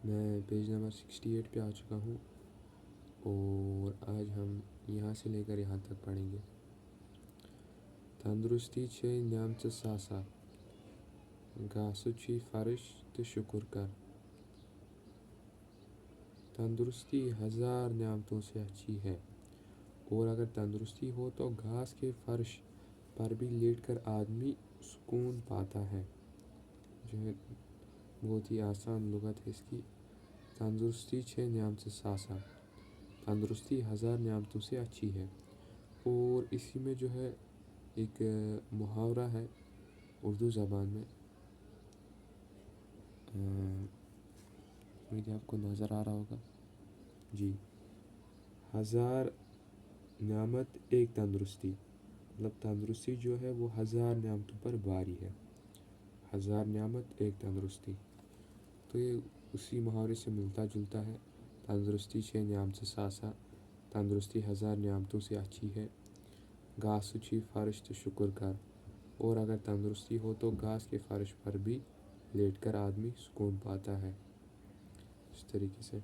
میں page number 68 پہ آ چکا ہوں اور آج ہم یہاں سے لے کر یہاں تک پڑھیں گے۔ تندرستی چھے نعمت ساسا، گاسو چھی فرش تو شکر کر۔ تندرستی 1000 نعمتوں سے اچھی ہے، اور اگر تندرستی ہو تو گھاس کے فرش پر بھی لیٹ کر آدمی سکون پاتا ہے۔ جو ہے بہت ہی آسان لغت ہے اس کی۔ تندرستی چھے نعمت ساسا، تندرستی 1000 نعمتوں سے اچھی ہے۔ اور اسی میں جو ہے ایک محاورہ ہے اردو زبان میں، امید آپ کو نظر آ رہا ہوگا جی، 1000 نعمت ایک تندرستی، مطلب تندرستی جو ہے وہ 1000 نعمتوں پر باری ہے۔ 1000 نعمت ایک تندرستی، تو یہ اسی محاورے سے ملتا جلتا ہے۔ تندرستی چھے نعمت ساسا، تندرستی 1000 نعمتوں سے اچھی ہے۔ گھاس چھی فرش تو شکر کر، اور اگر تندرستی ہو تو گھاس کے فرش پر بھی لیٹ کر آدمی سکون پاتا ہے۔ اس طریقے سے